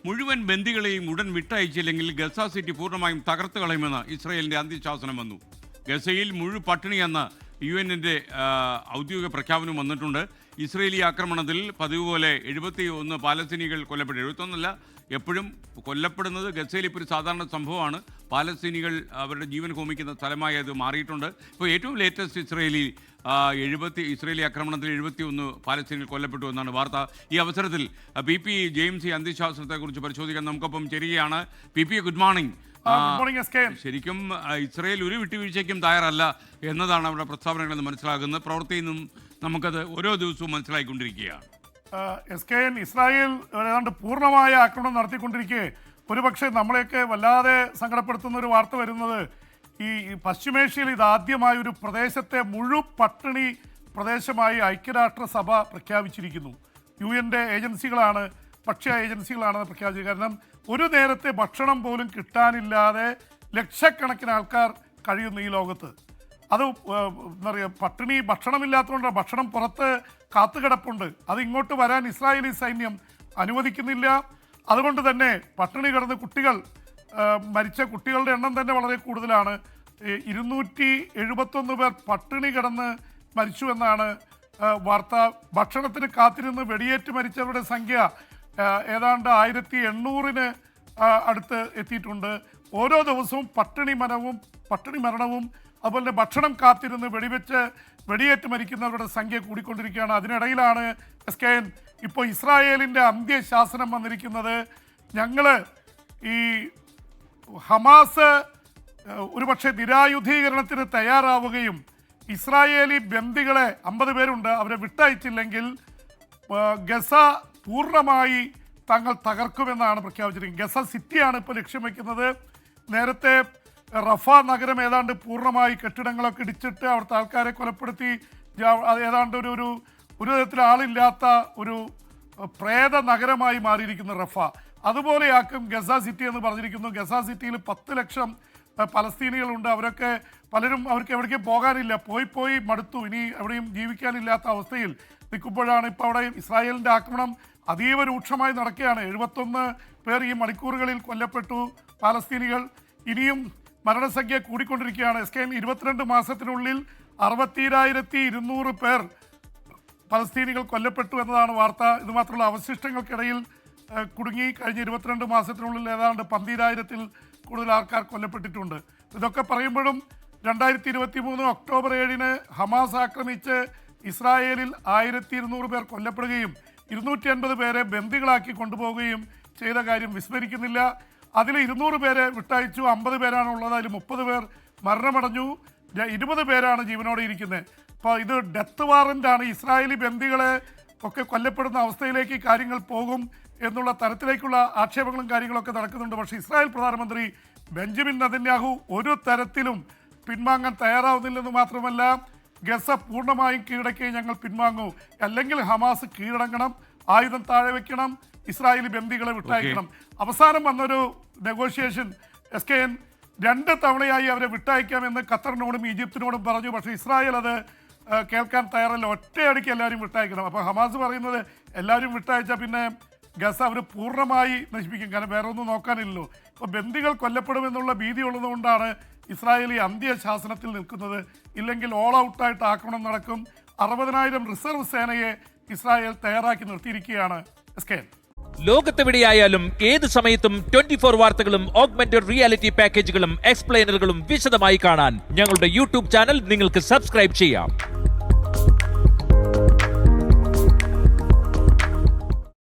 മുഴുവൻ ബന്ദികളെയും ഉടൻ വിട്ടയച്ചില്ലെങ്കിൽ Gaza city പൂർണ്ണമായും തകർത്ത് കളയുമെന്ന് ഇസ്രായേലിന്റെ അന്ത്യശാസനം വന്നു. ഗസയിൽ പട്ടിണിയെന്ന UN-ന്റെ ഔദ്യോഗിക പ്രഖ്യാപനം വന്നിട്ടുണ്ട്. ഇസ്രയേലി ആക്രമണത്തിൽ പതിവ് പോലെ 71 പാലസ്തീനികൾ കൊല്ലപ്പെട്ടു. 71 എപ്പോഴും കൊല്ലപ്പെടുന്നത് ഗസയിൽ ഇപ്പോൾ ഒരു സാധാരണ സംഭവമാണ്. പാലസ്തീനികൾ അവരുടെ ജീവൻ ഹോമിക്കുന്ന സ്ഥലമായി അത് മാറിയിട്ടുണ്ട്. ഇപ്പോൾ ഏറ്റവും ലേറ്റസ്റ്റ് ഇസ്രയേലി ആക്രമണത്തിൽ 71 പാലസ്തീനികൾ കൊല്ലപ്പെട്ടു എന്നാണ് വാർത്ത. ഈ അവസരത്തിൽ PP ജെയിംസ് അന്ത്യശാസ്ത്രത്തെക്കുറിച്ച് പരിശോധിക്കാൻ നമുക്കൊപ്പം ചേരുകയാണ്. PP, good morning. ശരിക്കും ഇസ്രയേൽ ഒരു വിട്ടുവീഴ്ചയ്ക്കും തയ്യാറല്ല എന്നതാണ് അവരുടെ പ്രസ്താവനകളിൽ നിന്ന് മനസ്സിലാകുന്നത്. പ്രവൃത്തിയിൽ നിന്നും നമുക്കത് ഓരോ ദിവസവും മനസ്സിലായിക്കൊണ്ടിരിക്കുകയാണ്. ഇസ്രായേൽ ഏതാണ്ട് പൂർണ്ണമായ ആക്രമണം നടത്തിക്കൊണ്ടിരിക്കെ ഒരുപക്ഷെ നമ്മളെയൊക്കെ വല്ലാതെ സങ്കടപ്പെടുത്തുന്ന ഒരു വാർത്ത വരുന്നത് ഈ പശ്ചിമേഷ്യയിൽ ഇതാദ്യമായ ഒരു പ്രദേശത്തെ പട്ടിണി പ്രദേശമായി ഐക്യരാഷ്ട്രസഭ പ്രഖ്യാപിച്ചിരിക്കുന്നു. UN-ന്റെ ഏജൻസികളാണ്, ഭക്ഷ്യ ഏജൻസികളാണ് പ്രഖ്യാപിച്ചത്. കാരണം ഒരു നേരത്തെ ഭക്ഷണം പോലും കിട്ടാനില്ലാതെ ലക്ഷക്കണക്കിന് ആൾക്കാർ കഴിയുന്നു ഈ ലോകത്ത്. അത് എന്താ പറയുക, ഭക്ഷണമില്ലാത്തതുകൊണ്ട് ഭക്ഷണം പുറത്ത് കാത്തുകിടപ്പുണ്ട്. അത് ഇങ്ങോട്ട് വരാൻ ഇസ്രായേലി സൈന്യം അനുവദിക്കുന്നില്ല. അതുകൊണ്ട് തന്നെ പട്ടിണി കിടന്ന് മരിച്ച കുട്ടികളുടെ എണ്ണം തന്നെ വളരെ കൂടുതലാണ്. 271 പേർ പട്ടിണി കിടന്ന് മരിച്ചു എന്നാണ് വാർത്ത. ഭക്ഷണത്തിന് കാത്തിരുന്ന് വെടിയേറ്റ് മരിച്ചവരുടെ സംഖ്യ ഏതാണ്ട് 1800-ന് അടുത്ത് എത്തിയിട്ടുണ്ട്. ഓരോ ദിവസവും പട്ടിണി മരണവും അതുപോലെ ഭക്ഷണം കാത്തിരുന്ന് വെടിയേറ്റ് മരിക്കുന്നവരുടെ സംഖ്യ കൂടിക്കൊണ്ടിരിക്കുകയാണ്. അതിനിടയിലാണ് ഇപ്പോൾ ഇസ്രായേലിൻ്റെ അന്ത്യശാസനം വന്നിരിക്കുന്നത്. ഞങ്ങൾ ഈ ഹമാസ് ഒരുപക്ഷെ നിരായുധീകരണത്തിന് തയ്യാറാവുകയും ഇസ്രായേലി ബന്ദികളെ 50 പേരുണ്ട്, അവരെ വിട്ടയച്ചില്ലെങ്കിൽ ഗസ പൂർണ്ണമായി തങ്ങൾ തകർക്കുമെന്നാണ് പ്രഖ്യാപിച്ചിരിക്കുന്നത്. ഗസ സിറ്റിയാണ് ഇപ്പോൾ ലക്ഷ്യം വയ്ക്കുന്നത്. നേരത്തെ റഫ നഗരം ഏതാണ്ട് പൂർണ്ണമായി കെട്ടിടങ്ങളൊക്കെ ഇടിച്ചിട്ട് അവിടുത്തെ ആൾക്കാരെ കൊലപ്പെടുത്തി ഏതാണ്ട് ഒരു തരത്തിൽ ആളില്ലാത്ത ഒരു പ്രേത നഗരമായി മാറിയിരിക്കുന്നു റഫ. അതുപോലെയാക്കും ഗസ സിറ്റി എന്ന് പറഞ്ഞിരിക്കുന്നു. ഗസ സിറ്റിയിൽ 10 ലക്ഷം പലസ്തീനികളുണ്ട്. അവർക്ക് എവിടേക്കും പോകാനില്ല. പോയി മടുത്തു. ഇനി എവിടെയും ജീവിക്കാനില്ലാത്ത അവസ്ഥയിൽ നിൽക്കുമ്പോഴാണ് ഇപ്പോൾ അവിടെ ഇസ്രായേലിൻ്റെ ആക്രമണം അതീവ രൂക്ഷമായി നടക്കുകയാണ്. 71 പേർ ഈ മണിക്കൂറുകളിൽ കൊല്ലപ്പെട്ടു പാലസ്തീനികൾ. ഇനിയും മരണസംഖ്യ കൂടിക്കൊണ്ടിരിക്കുകയാണ്. 22 മാസത്തിനുള്ളിൽ 62,200 പേർ പലസ്തീനികൾ കൊല്ലപ്പെട്ടു എന്നതാണ് വാർത്ത. ഇതുമാത്രമുള്ള അവശിഷ്ടങ്ങൾക്കിടയിൽ കുടുങ്ങി കഴിഞ്ഞ 22 മാസത്തിനുള്ളിൽ ഏതാണ്ട് 12,000-ൽ കൂടുതൽ ആൾക്കാർ കൊല്ലപ്പെട്ടിട്ടുണ്ട്. ഇതൊക്കെ പറയുമ്പോഴും 2023 ഒക്ടോബർ 7-ന് ഹമാസ് ആക്രമിച്ച് ഇസ്രായേലിൽ 1200 പേർ കൊല്ലപ്പെടുകയും 250 പേരെ ബന്ദികളാക്കി കൊണ്ടുപോവുകയും ചെയ്ത കാര്യം വിസ്മരിക്കുന്നില്ല. അതിൽ 200 പേരെ വിട്ടയച്ചു. 50 പേരാണ് ഉള്ളത്. അതിൽ 30 പേർ മരണമടഞ്ഞു. 20 പേരാണ് ജീവനോടെ ഇരിക്കുന്നത്. അപ്പോൾ ഇത് ഡെത്ത് വാറൻ്റാണ്. ഇസ്രായേലി ബന്ദികളെ ഒക്കെ കൊല്ലപ്പെടുന്ന അവസ്ഥയിലേക്ക് കാര്യങ്ങൾ പോകും എന്നുള്ള തരത്തിലേക്കുള്ള ആക്ഷേപങ്ങളും കാര്യങ്ങളൊക്കെ നടക്കുന്നുണ്ട്. പക്ഷേ ഇസ്രായേൽ പ്രധാനമന്ത്രി ബെഞ്ചമിൻ നെതന്യാഹു ഒരു തരത്തിലും പിൻവാങ്ങാൻ തയ്യാറാവുന്നില്ലെന്ന് മാത്രമല്ല, ഗസ പൂർണ്ണമായും കീഴടക്കുകയും ഞങ്ങൾ പിൻവാങ്ങൂ, അല്ലെങ്കിൽ ഹമാസ് കീഴടങ്ങണം, ആയുധം താഴെ വെക്കണം, ഇസ്രായേലി ബന്ദികളെ വിട്ടയക്കണം. അവസാനം വന്നൊരു നെഗോഷിയേഷൻ SKN 2 തവണയായി അവരെ വിട്ടയക്കാമെന്ന് ഖത്തറിനോടും ഈജിപ്തിനോടും പറഞ്ഞു. പക്ഷേ ഇസ്രായേൽ അത് കേൾക്കാൻ തയ്യാറല്ല. ഒറ്റയടിക്ക് എല്ലാവരും വിട്ടയക്കണം. അപ്പോൾ ഹമാസ് പറയുന്നത് എല്ലാവരും വിട്ടയച്ചാൽ പിന്നെ ഗസ അവർ പൂർണ്ണമായി നശിപ്പിക്കും. കാരണം വേറെ ഒന്നും നോക്കാനില്ലല്ലോ. ഇപ്പോൾ ബന്ദികൾ കൊല്ലപ്പെടുമെന്നുള്ള ഭീതി ഉള്ളതുകൊണ്ടാണ് ഇസ്രായേലി അന്ത്യശാസനത്തിൽ നിൽക്കുന്നത്. ഇല്ലെങ്കിൽ ഓൾ ഔട്ടായിട്ട് ആക്രമണം നടക്കും. 60,000 റിസർവ് സേനയെ ഇസ്രായേൽ തയ്യാറാക്കി നിർത്തിയിരിക്കുകയാണ്. ലോകത്തെവിടെയായാലും ഏത് സമയത്തും 24 വാർത്തകളും ഓഗ്മെന്റഡ് റിയാലിറ്റി പാക്കേജുകളും എക്സ്പ്ലെയിനറുകളും വിശദമായി കാണാൻ ഞങ്ങളുടെ YouTube ചാനൽ നിങ്ങൾക്ക് സബ്സ്ക്രൈബ് ചെയ്യാം.